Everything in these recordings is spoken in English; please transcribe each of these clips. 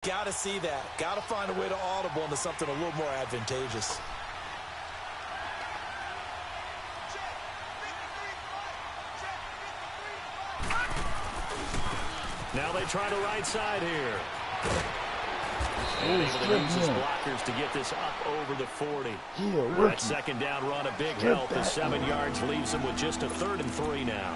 got to see that. Got to find a way to audible into something a little more advantageous. Now they try the right side here. And able to use his blockers to get this up over the 40. That second down run, a big help. The 7 yards leaves him with just a 3rd and 3 now.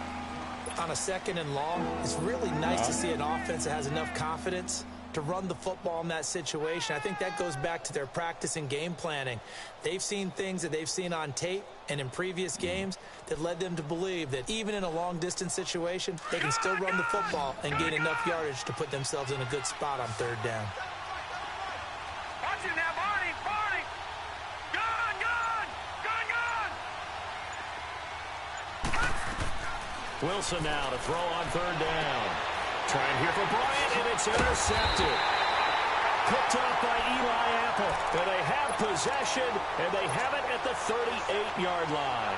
On a 2nd and long, it's really nice to see an offense that has enough confidence to run the football in that situation. I think that goes back to their practice and game planning. They've seen things that they've seen on tape and in previous games that led them to believe that even in a long-distance situation, they can still run the football and gain enough yardage to put themselves in a good spot on 3rd down. Watch it now, Barney! Gone! Wilson now to throw on 3rd down. Trying here for Bryant, and it's intercepted. Picked off by Eli Apple. And they have possession, and they have it at the 38-yard line.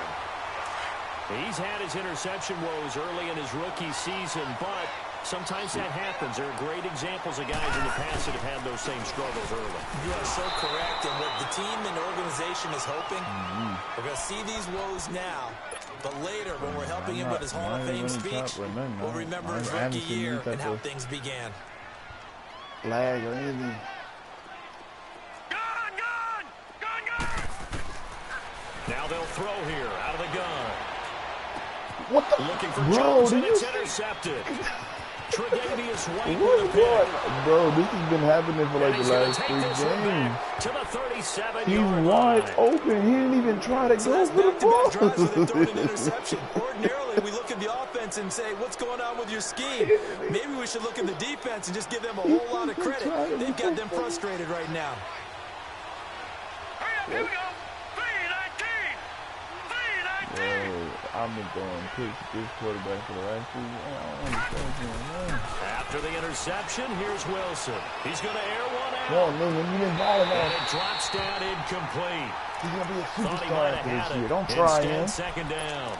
He's had his interception woes early in his rookie season, but sometimes that happens. There are great examples of guys in the past that have had those same struggles early. You are so correct. And what the team and organization is hoping, we're going to see these woes now. But later, when we're helping him with his Hall of Fame speech, we'll remember his rookie year and how things began. Flag or anything. Gone! Now they'll throw here out of the gun. What the? Looking for Jones, and it's intercepted. Tre'Davious White with a pick. Bro, this has been happening for like the last 3 games. To the 37-yard He's wide open. He didn't even try to go for the ball. Drives with a thrown interception. Ordinarily, we look at the offense and say, what's going on with your scheme? Maybe we should look at the defense and just give them a whole lot of credit. They've got them frustrated right now. Hurry up, here we go! 3-19! I've been throwing picks to this quarterback for the last 2 years. I don't understand. After the interception, here's Wilson. He's going to air one out. No, Newman, you didn't ball him And out. it drops down incomplete. He's going to be a Thought he superstar might after have this had year. it. Don't try him. Instead, 2nd down.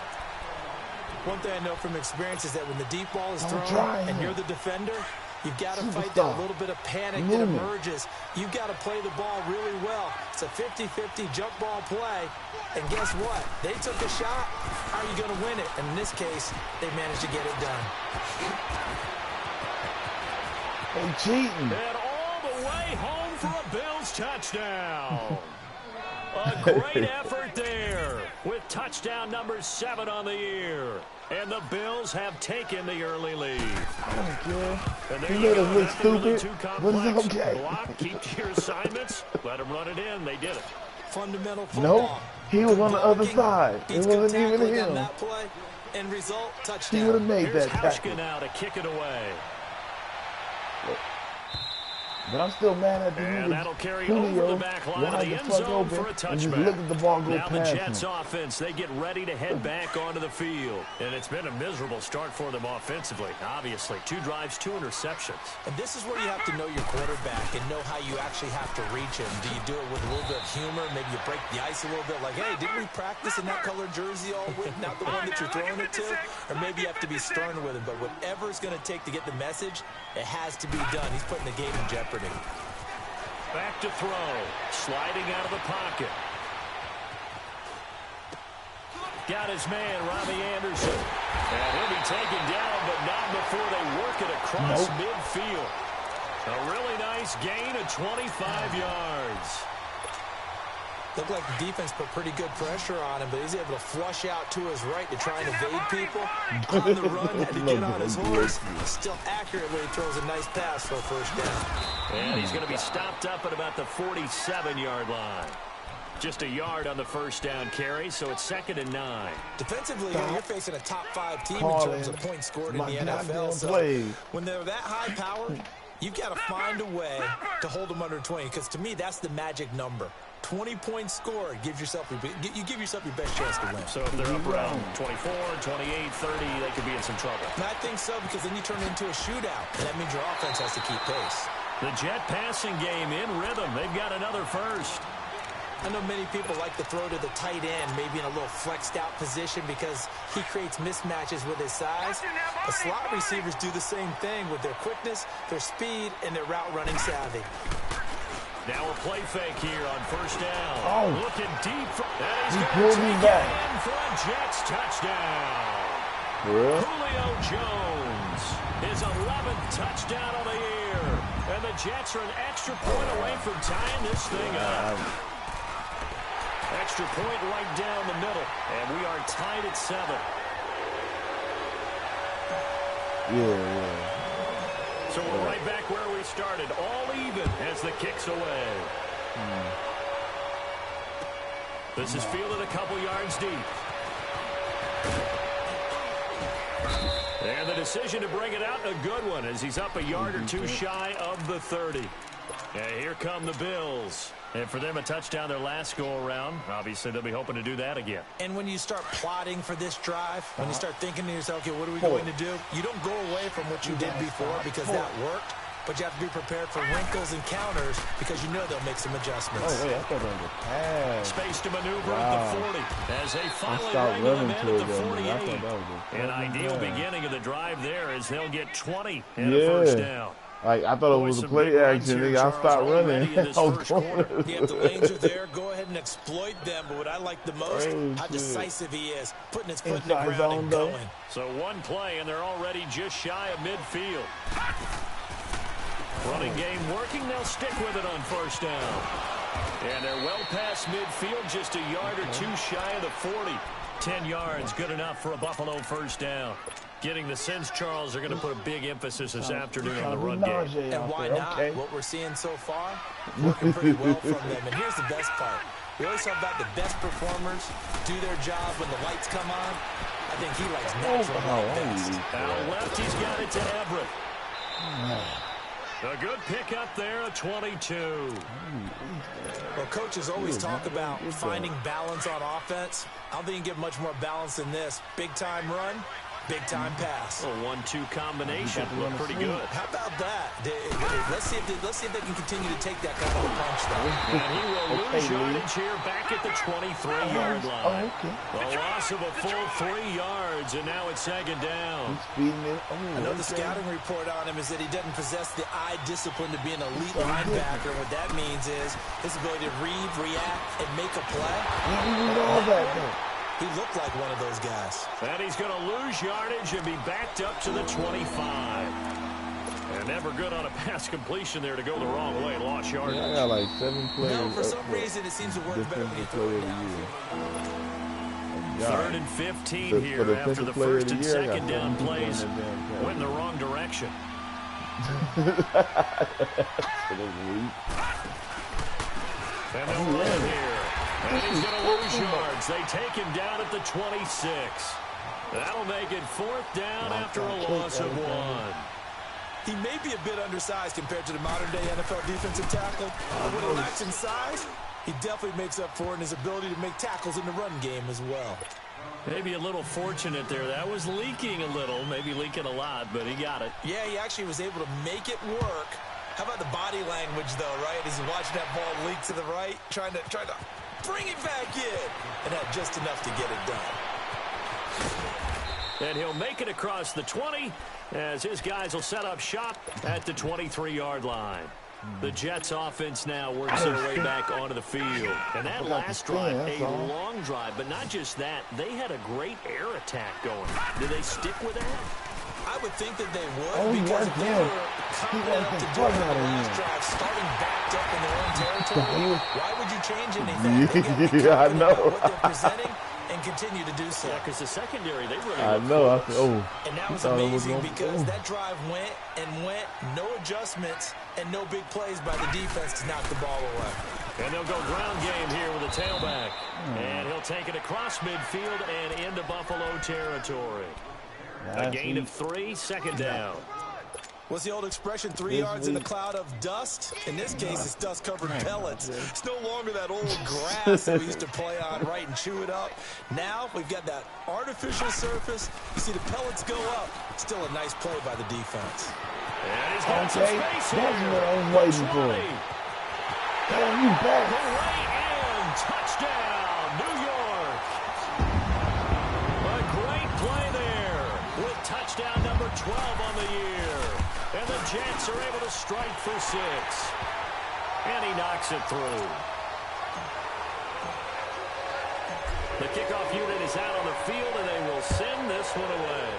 One thing I know from experience is that when the deep ball is thrown and you're the defender, you've got to fight that little bit of panic that emerges. You've got to play the ball really well. It's a 50-50 jump ball play. And guess what? They took a shot. How are you going to win it? And in this case, they managed to get it done. They cheating. And all the way home for a Bills touchdown. A great effort there with touchdown number 7 on the year. And the Bills have taken the early lead. I don't care. And there He you made go. us look Nothing really stupid, too but it's complex. okay. Block, keep to your assignments, let them run it in. They did it. Fundamental football. Nope. He was on the other side. It wasn't even him. That play. End result, He touchdown. would have made Here's that tackle. Hauschka now to kick it away. But I'm still mad at the And that'll carry Julio over the back line of wide the the end fuck zone open for a and just touchback. look at the ball go Now the past Jets him. offense, they get ready to head back onto the field. And it's been a miserable start for them offensively, obviously. 2 drives, 2 interceptions. And this is where you have to know your quarterback and know how you actually have to reach him. Do you do it with a little bit of humor? Maybe you break the ice a little bit like, hey, didn't we practice in that colored jersey all week? Not the one that you're throwing it to? Or maybe you have to be stern with him. But whatever it's going to take to get the message, it has to be done. He's putting the game in jeopardy. Back to throw. Sliding out of the pocket. Got his man, Robbie Anderson. And he'll be taken down, but not before they work it across midfield. A really nice gain of 25 yards. Looked like the defense put pretty good pressure on him, but he's able to flush out to his right to try and evade people. On the run, had to get on his horse. Still accurately throws a nice pass for a 1st down. And he's going to be stopped up at about the 47-yard line. Just a yard on the 1st down carry, so it's 2nd and 9. Defensively, you're facing a top 5 team in terms of points scored in the NFL. So when they're that high powered, you've got to find a way to hold them under 20, because to me, that's the magic number. 20 points scored, you give yourself your best chance to win. So if they're up around 24, 28, 30, they could be in some trouble. And I think so, because then you turn it into a shootout, and that means your offense has to keep pace. The Jet passing game in rhythm. They've got another first. I know many people like to throw to the tight end, maybe in a little flexed out position because he creates mismatches with his size. But slot receivers do the same thing with their quickness, their speed, and their route running savvy. Now a play fake here on first down. Oh. Looking deep. And he's He going pulled to me take back. it in for a Jets touchdown. Real? Julio Jones, his 11th touchdown of the year. And the Jets are an extra point away from tying this thing up. Extra point right down the middle. And we are tied at 7. Yeah. So we're right back where we started. All even as the kick's away. This is fielded a couple yards deep. And the decision to bring it out, a good one, as he's up a yard or two shy of the 30. And here come the Bills. And for them, a touchdown their last go-around. Obviously, they'll be hoping to do that again. And when you start plotting for this drive, when you start thinking to yourself, okay, what are we going to do? You don't go away from what you did before because that worked. But you have to be prepared for wrinkles and counters because you know they'll make some adjustments. Oh, wait, I thought that was a pass. Space to maneuver at the 40 as they finally stopped wrangle running him in to at the it, 48. I thought that was An ideal pass. beginning of the drive there as they'll get 20 and a first down. Like, I thought it was a Some play big runs action, here, nigga. I Charles, stopped already running. in this I was first quarter. going. Yeah, if the lanes are there, go ahead and exploit them. But what I like the most, Oh, how shit. decisive he is, putting his foot in the Inside ground zone, and though. going. So one play, and they're already just shy of midfield. Running game working. They'll stick with it on first down. And they're well past midfield, just a yard or two shy of the 40. 10 yards, good enough for a Buffalo first down. Getting the sense, Charles, they're going to put a big emphasis this afternoon on the run game. And why not? What we're seeing so far, working pretty well from them. And here's the best part. We always talk about the best performers do their job when the lights come on. I think he likes natural light best. Out left, he's got it to Everett. A good pickup there, a 22. Well, coaches always talk about finding balance on offense. I don't think you can get much more balance than this. Big-time run, big-time pass. A 1-2 combination looked pretty good. How about that? Let's see if they can continue to take that kind of a punch, though. And he will lose yardage here back at the 23-yard line. The loss of a full 3 yards, and now it's second down. I know the scouting report on him is that he doesn't possess the eye discipline to be an elite linebacker. What that means is his ability to read, react, and make a play. He looked like one of those guys. And he's going to lose yardage and be backed up to the 25. And never good on a pass completion there to go the wrong way. Lost yardage. I got like 7 players. No, for some reason it seems to work better when you throw it down. 3rd and 15 here after the first and second down plays went in the wrong direction. And they'll run here. And he's going to lose yards. They take him down at the 26. That'll make it 4th down after a loss of 1. He may be a bit undersized compared to the modern-day NFL defensive tackle, but when he lacks in size, he definitely makes up for it in his ability to make tackles in the run game as well. Maybe a little fortunate there. That was leaking a little, maybe leaking a lot, but he got it. Yeah, he actually was able to make it work. How about the body language, though, right? As he's watching that ball leak to the right, trying to bring it back in, and had just enough to get it done. And he'll make it across the 20 as his guys will set up shop at the 23-yard line. The Jets offense now works their way back onto the field. And that last drive, a long drive, but not just that. They had a great air attack going. Do they stick with that? I would think that they would, because if they were confident enough to do it on the last drive, starting backed up in their own territory, why would you change anything? Yeah, I know. What they're presenting and continue to do so. Yeah, because the secondary, they really I know. And that was amazing because that drive went, no adjustments, and no big plays by the defense to knock the ball away. And they'll go ground game here with a tailback. And he'll take it across midfield and into Buffalo territory. A gain of 3, second down. What's the old expression, 3 yards in a cloud of dust? In this case, it's dust-covered pellets. It's no longer that old grass that we used to play on, right, and chew it up. Now we've got that artificial surface. You see the pellets go up. Still a nice play by the defense. And he's got some space here. That's what I was waiting for. Damn, you back. The right end Jets are able to strike for 6. And he knocks it through. The kickoff unit is out on the field, and they will send this one away.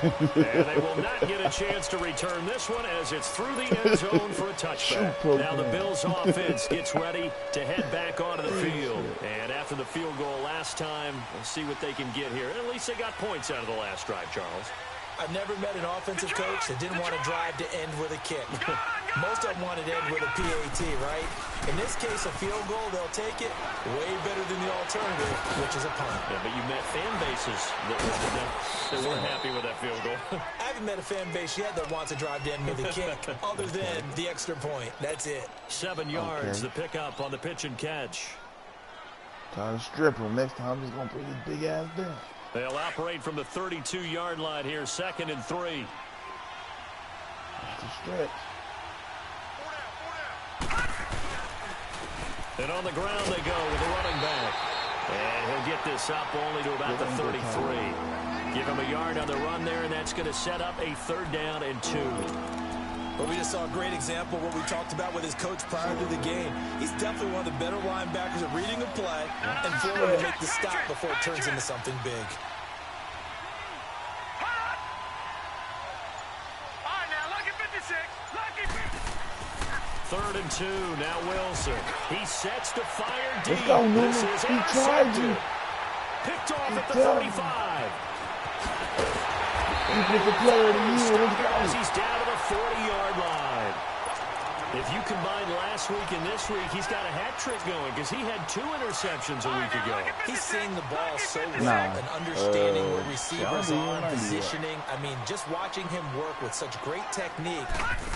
And they will not get a chance to return this one as it's through the end zone for a touchback. Now the Bills offense gets ready to head back onto the field. And after the field goal last time, we'll see what they can get here. At least they got points out of the last drive, Charles. I've never met an offensive coach that didn't want to drive to end with a kick. Most of them wanted to end with a PAT, right? In this case, a field goal, they'll take it way better than the alternative, which is a punt. Yeah, but you met fan bases that weren't happy with that field goal. I haven't met a fan base yet that wants to drive to end with a kick, other than the extra point. That's it. 7 yards, the pickup on the pitch and catch. Trying to strip him. Next time, he's going to put his big ass down. They'll operate from the 32-yard line here, 2nd and 3. That's a stretch. And on the ground they go with the running back. And he'll get this up only to about the 33. Give him a yard on the run there, and that's going to set up a 3rd down and 2. Well, we just saw a great example of what we talked about with his coach prior to the game. He's definitely one of the better linebackers at reading a play and forward to make the stop before it turns into something big. All right, now, lucky 56. Lucky 56. 3rd and 2. Now Wilson. He sets to fire deep. Let's go, Newman. This is He tried you. Picked off at the 35. He picked the player of the year. Let's go. As he's down to the 40-yard line. If you combine last week and this week, he's got a hat trick going because he had 2 interceptions a week ago. He's seeing the ball so well and understanding where receivers are, positioning. I mean, just watching him work with such great technique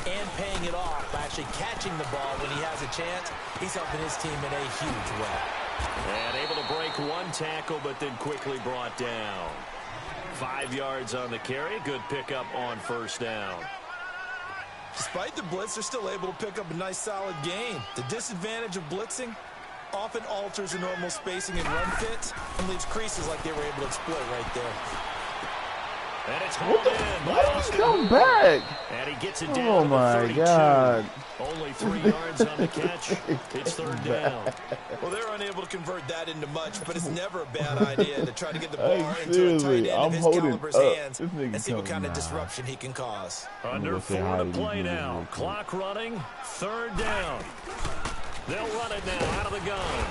and paying it off by actually catching the ball when he has a chance, he's helping his team in a huge way. And able to break 1 tackle, but then quickly brought down. 5 yards on the carry. Good pickup on 1st down. Despite the blitz, they're still able to pick up a nice, solid gain. The disadvantage of blitzing often alters the normal spacing and run fits and leaves creases like they were able to exploit right there. And it's hauled in. Why did he come back? And he gets it down Oh, to the my 32. God. Only 3 yards on the catch. It's 3rd down. Well, they're unable to convert that into much, but it's never a bad idea to try to get the ball Hey, into a tight seriously, end of his I'm holding caliber's up. hands This nigga and see what kind of coming disruption he can cause. Under gonna say 4 hi to to play you now. real quick. Clock running. 3rd down. They'll run it now out of the gun.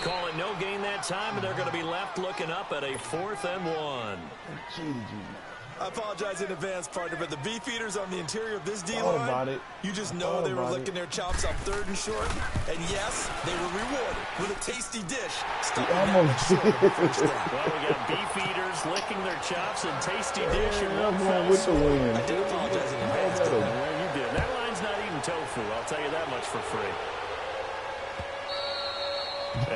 Call it no gain that time, and they're going to be left looking up at a 4th and 1. I apologize in advance, partner, but the beefeaters on the interior of this Thought about D-line, it. you just know they were licking their chops on 3rd and short. And yes, they were rewarded with a tasty dish. Almost did. Well, we got beefeaters licking their chops and tasty dish. And I'm going with the win. I did apologize in advance. Well, you did. That line's not eating tofu. I'll tell you that much for free.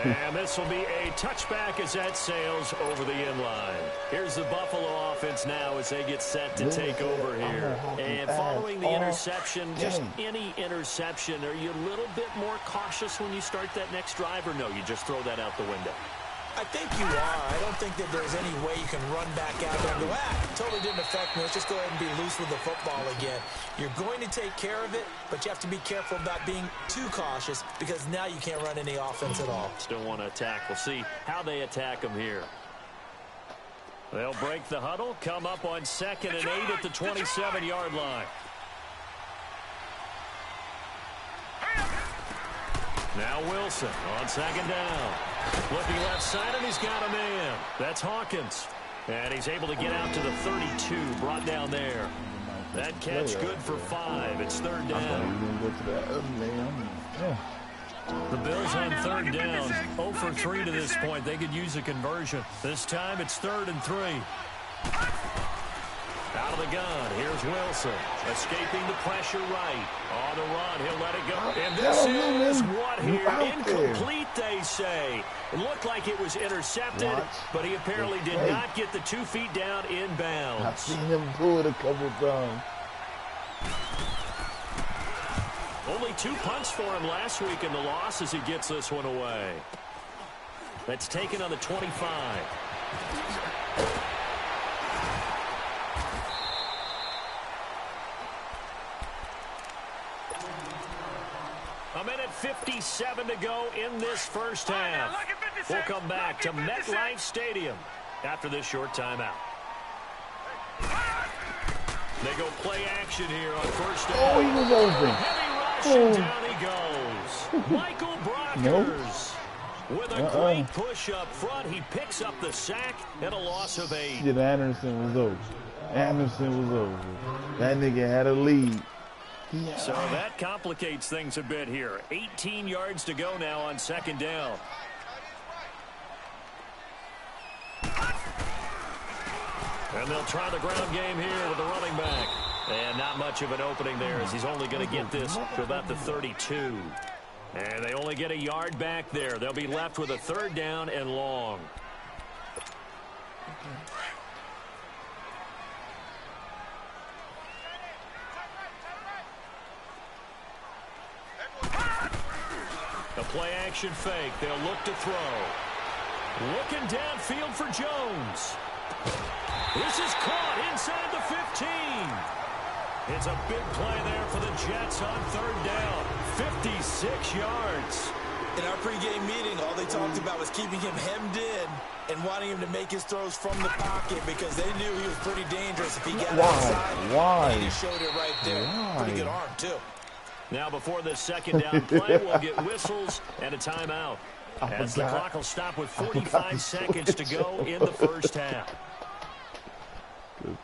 And this will be a touchback as that sails over the end line. Here's the Buffalo offense now as they get set to take over here. And following the interception, just any interception, are you a little bit more cautious when you start that next drive, or no, you just throw that out the window? I think you are. I don't think that there's any way you can run back out there and go, totally didn't affect me. Let's just go ahead and be loose with the football again. You're going to take care of it, but you have to be careful about being too cautious because now you can't run any offense at all. Still want to attack. We'll see how they attack them here. They'll break the huddle, come up on 2nd and 8 at the 27-yard line. Now Wilson on 2nd down. Looking left side, and he's got a man. That's Hawkins. And he's able to get out to the 32, brought down there. That catch good for 5. It's 3rd down. The Bills on 3rd down. 0 for 3 to this point. They could use a conversion. This time it's 3rd and 3. Out of the gun, here's Wilson. Escaping the pressure right. On the run, he'll let it go. And this is what here? Incomplete, they say. It looked like it was intercepted, but he apparently did not get the 2 feet down inbounds. I've seen him pull it a couple times. Only 2 punts for him last week in the loss as he gets this one away. That's taken on the 25. A minute 57 to go in this first half. We'll come back to MetLife Stadium after this short timeout. They go play action here on first down. Oh, he was open. Heavy rush, and down he goes. Michael Brockers with a great push up front. He picks up the sack and a loss of 8. Shit, Anderson was over. Anderson was over. That nigga had a lead. Yeah. So that complicates things a bit here. 18 yards to go now on second down. And they'll try the ground game here with the running back. And not much of an opening there as he's only going to get this to about the 32. And they only get a yard back there. They'll be left with a third down and long. The play action fake. They'll look to throw. Looking downfield for Jones. This is caught inside the 15. It's a big play there for the Jets on third down. 56 yards. In our pregame meeting, all they talked about was keeping him hemmed in and wanting him to make his throws from the pocket because they knew he was pretty dangerous if he got outside. Why? And he showed it right there. Pretty good arm, too. Now, before this second down play, we'll get whistles and a timeout. As the clock will stop with 45 seconds to go in the first half. Good.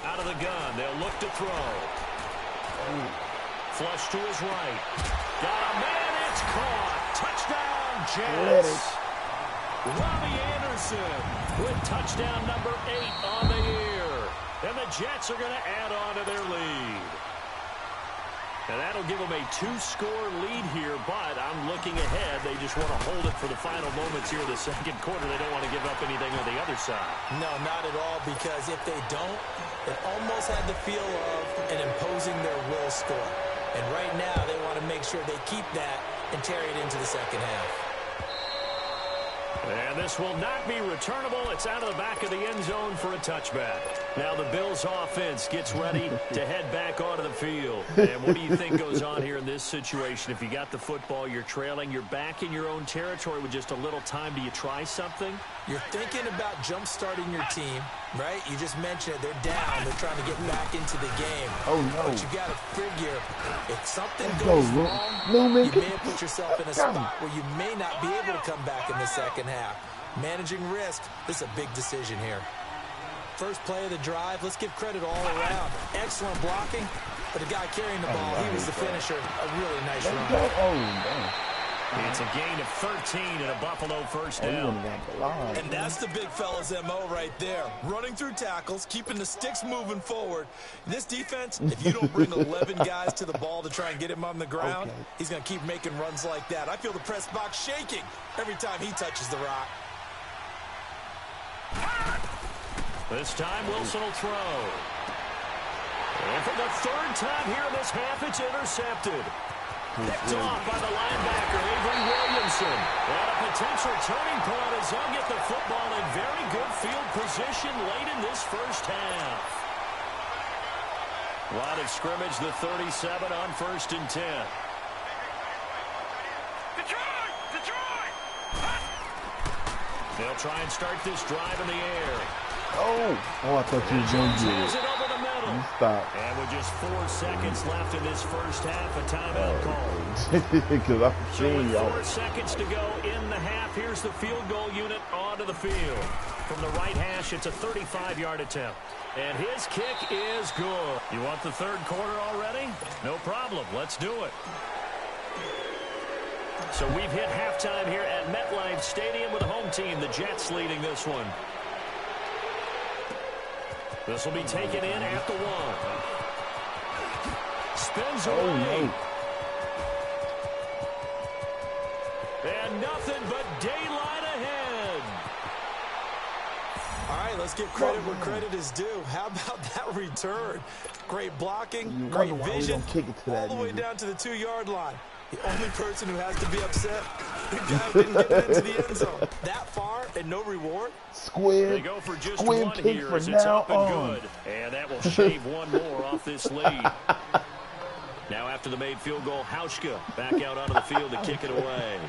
Out of the gun, they'll look to throw. Flush to his right. Got a man, it's caught. Touchdown, Jets. Robbie Anderson with touchdown number 8 on the year. And the Jets are going to add on to their lead. And that'll give them a 2-score lead here, but I'm looking ahead. They just want to hold it for the final moments here in the second quarter. They don't want to give up anything on the other side. No, not at all, because if they don't, it almost had the feel of an imposing their will score. And right now, they want to make sure they keep that and carry it into the second half. And this will not be returnable. It's out of the back of the end zone for a touchback. Now the Bills offense gets ready to head back onto the field. And what do you think goes on here in this situation? If you got the football, you're trailing, you're back in your own territory with just a little time. Do you try something? You're thinking about jump-starting your team, right? You just mentioned it. They're down. They're trying to get back into the game. Oh, no. But you got to figure if something goes wrong, you may have put yourself in a spot where you may not be able to come back in the second half. Managing risk, this is a big decision here. First play of the drive, let's give credit all around. Excellent blocking, but the guy carrying the ball, he was the finisher. A really nice run. Oh, man. It's a gain of 13 and a Buffalo first down. And that's the big fella's MO right there. Running through tackles, keeping the sticks moving forward. This defense, if you don't bring 11 guys to the ball to try and get him on the ground, he's going to keep making runs like that. I feel the press box shaking every time he touches the rock. This time Wilson will throw. And for the third time here in this half, it's intercepted. Picked off by the linebacker, Avery Williamson. And a potential turning point as they'll get the football in very good field position late in this first half. Line of scrimmage, the 37 on 1st and 10. Detroit! They'll try and start this drive in the air. Oh, I thought you were going to do Has it. it over the middle. Stop. And with just 4 seconds left in this first half, a timeout call. Because I'm So seeing with y'all. 4 seconds to go in the half, here's the field goal unit onto the field. From the right hash, it's a 35-yard attempt. And his kick is good. You want the third quarter already? No problem. Let's do it. So we've hit halftime here at MetLife Stadium with the home team, the Jets, leading this one. This will be taken in at the 1. Spins away. And nothing but daylight ahead. All right, let's give credit where credit is due. How about that return? Great blocking, great vision, kick it to all that the way nigga. down to the 2-yard line. The only person who has to be upset, the guy who didn't get into the end zone. That far and no reward. They go for just one here as it's up and good. And that will shave one more off this lead. Now after the made field goal, Hauschka back out onto the field to kick it away.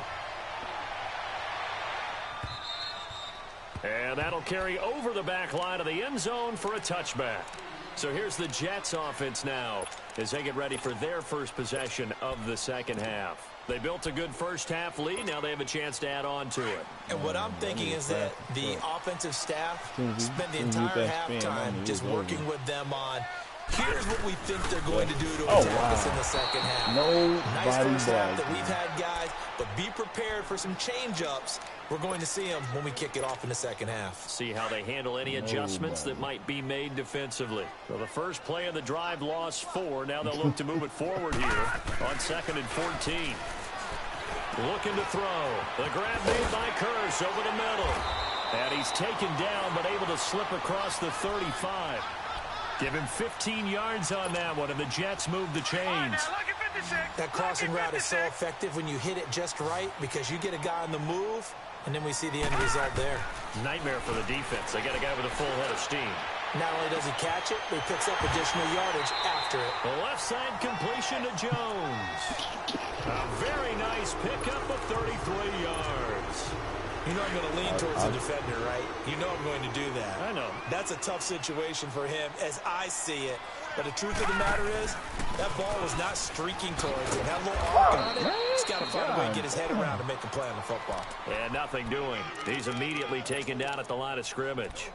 And that'll carry over the back line of the end zone for a touchback. So here's the Jets offense now as they get ready for their first possession of the second half. They built a good first half lead. Now they have a chance to add on to it. And what I'm thinking is that the offensive staff spent the entire halftime just working with them on, here's what we think they're going to do to attack us in the second half. Nice first half that we've had, guys, but be prepared for some change-ups. We're going to see them when we kick it off in the second half. See how they handle any adjustments that might be made defensively. So the first play of the drive lost 4. Now they'll look to move it forward here on 2nd and 14. Looking to throw. The grab made by Curse over the middle. And he's taken down but able to slip across the 35. Give him 15 yards on that one, and the Jets move the chains. That crossing route is so effective when you hit it just right because you get a guy on the move, and then we see the end result there. Nightmare for the defense. They got a guy with a full head of steam. Not only does he catch it, but he picks up additional yardage after it. The left side completion to Jones. A very nice pickup of 33 yards. You know I'm going to lean towards the defender, right? You know I'm going to do that. I know. That's a tough situation for him as I see it. But the truth of the matter is, that ball was not streaking towards him. Had a little arc on it. He's got to find a way to get his head around and make a play on the football. And nothing doing. He's immediately taken down at the line of scrimmage.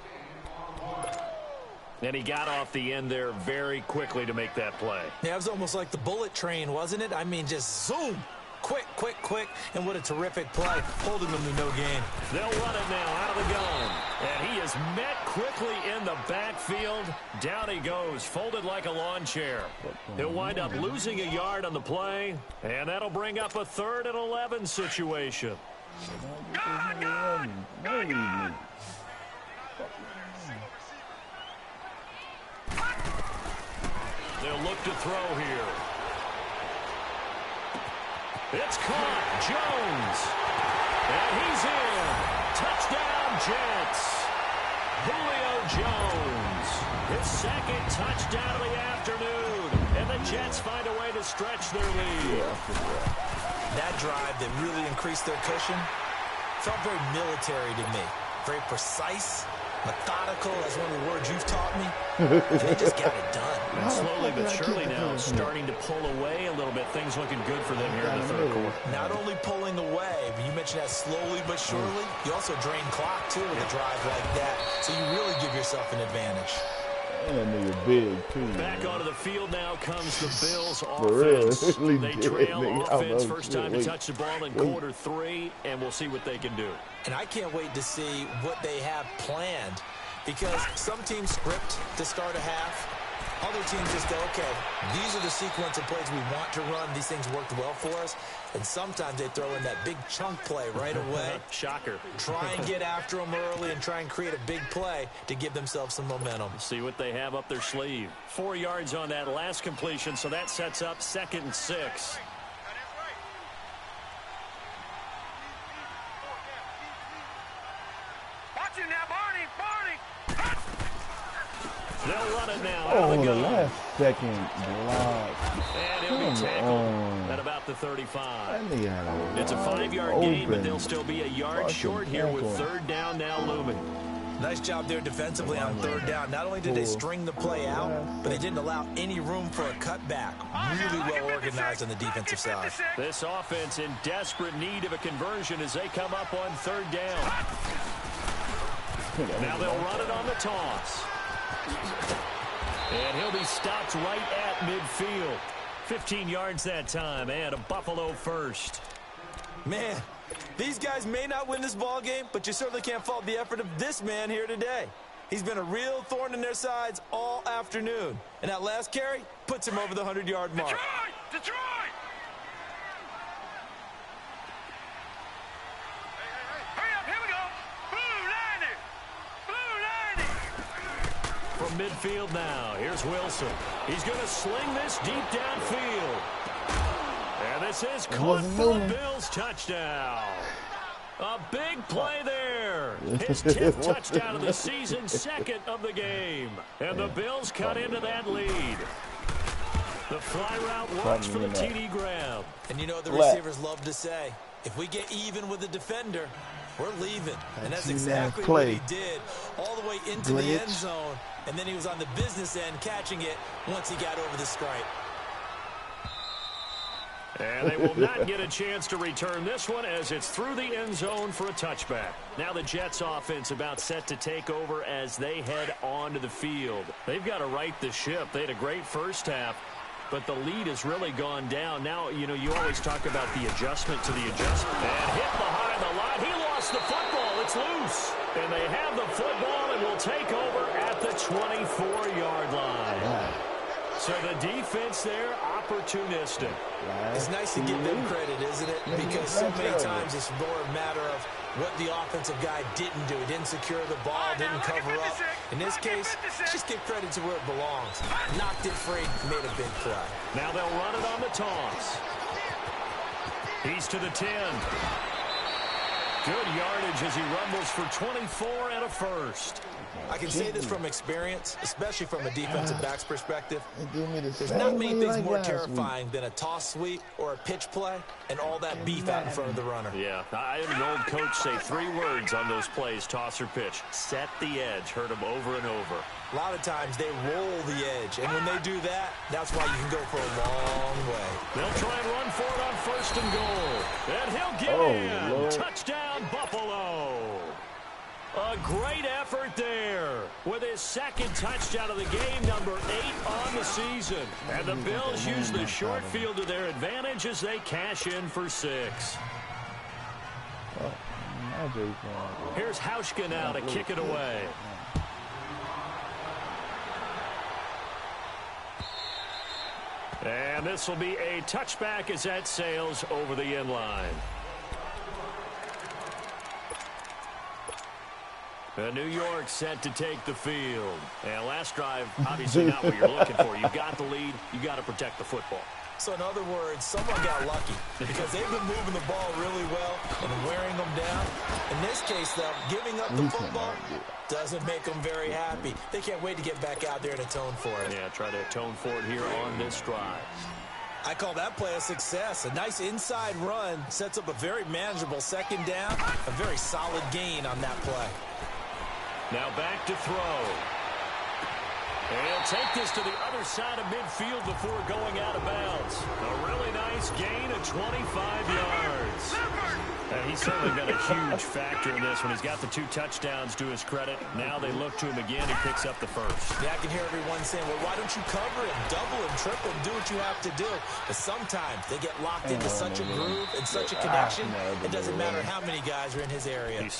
And he got off the end there very quickly to make that play. Yeah, it was almost like the bullet train, wasn't it? I mean, just zoom. Quick, quick, quick, and what a terrific play, holding them to no gain. They'll run it now out of the gun. And he is met quickly in the backfield. Down he goes, folded like a lawn chair. He'll wind up losing a yard on the play, and that'll bring up a 3rd and 11 situation. They'll look to throw here. It's caught. Jones. And he's in. Touchdown, Jets. Julio Jones. His 2nd touchdown of the afternoon. And the Jets find a way to stretch their lead. That drive that really increased their cushion felt very military to me. Very precise, methodical. That's one of the words you've taught me. And they just got it done. And slowly but surely now starting to pull away a little bit. Things looking good for them here in the 3rd quarter. Not only pulling away, but you mentioned that slowly but surely. You also drain clock, too, with a drive like that. So you really give yourself an advantage. That nigga big, too. Back onto the field now comes the Bills offense. They trail offense first time to touch the ball in quarter 3, and we'll see what they can do. And I can't wait to see what they have planned because some teams script to start a half. Other teams just go, okay, these are the sequence of plays we want to run. These things worked well for us. And sometimes they throw in that big chunk play right away. Shocker. Try and get after them early and try and create a big play to give themselves some momentum. See what they have up their sleeve. 4 yards on that last completion, so that sets up 2nd and 6. Watch it now, Barney! They'll run it now. Oh, the last second block. And he'll be tackled at about the 35. It's a 5-yard gain, but they'll still be a yard short here with 3rd down now looming. Nice job there defensively on 3rd down. Not only did they string the play out, but they didn't allow any room for a cutback. Really well organized on the defensive side. This offense in desperate need of a conversion as they come up on 3rd down. Now they'll run it on the toss. And he'll be stopped right at midfield. 15 yards that time, and a Buffalo first. Man, these guys may not win this ball game, but you certainly can't fault the effort of this man here today. He's been a real thorn in their sides all afternoon. And that last carry puts him over the 100-yard mark. Detroit! Hurry up, here we go! Blue 90! From midfield now, here's Wilson. He's going to sling this deep downfield. And This is caught for a Bills touchdown. A big play there. His 10th touchdown of the season, second of the game. And the Bills cut into that lead. The fly route works for the TD grab. And you know what the receivers love to say? If we get even with the defender, we're leaving. And that's exactly what he did all the way into the end zone. And then he was on the business end catching it once he got over the stripe. And they will not get a chance to return this one as it's through the end zone for a touchback. Now the Jets offense about set to take over as they head onto the field. They've got to right the ship. They had a great first half, but the lead has really gone down. Now, you know, you always talk about the adjustment to the adjustment. And hit behind the line. He lost the football. It's loose. And they have the football and will take over at the 24-yard line. So the defense there, opportunistic. It's nice to give them credit, isn't it? Because so many times it's more a matter of what the offensive guy didn't do. He didn't secure the ball, didn't cover up. In this case, just give credit to where it belongs. Knocked it free, made a big play. Now they'll run it on the toss. He's to the 10. Good yardage as he rumbles for 24 and a first. I can say this from experience, especially from a defensive back's perspective. There's not many things more terrifying than a toss sweep or a pitch play and all that beef out in front of the runner. Yeah, I had an old coach say 3 words on those plays, toss or pitch. Set the edge. Heard him over and over. A lot of times they roll the edge, and when they do that, that's why you can go for a long way. They'll try and run for it on first and goal. And he'll get in. Lord. Touchdown, Buffalo. A great effort there with his second touchdown of the game, number 8 on the season. And the Bills use the short field to their advantage as they cash in for 6. Here's Hauschka now to kick it away. And this will be a touchback as that sails over the end line. New York set to take the field. And last drive, obviously not what you're looking for. You got the lead. You got to protect the football. So in other words, someone got lucky because they've been moving the ball really well and wearing them down. In this case, though, giving up the football doesn't make them very happy. They can't wait to get back out there and atone for it. Yeah, try to atone for it here on this drive. I call that play a success. A nice inside run sets up a very manageable second down, a very solid gain on that play. Now back to throw. And he'll take this to the other side of midfield before going out of bounds. A really nice gain of 25 yards. And he's certainly been a huge factor in this one. He's got the 2 touchdowns to his credit. Now they look to him again. He picks up the first. Yeah, I can hear everyone saying, well, why don't you cover him, double him, triple him, do what you have to do. But sometimes they get locked into such a groove and such a connection, it doesn't matter how many guys are in his area.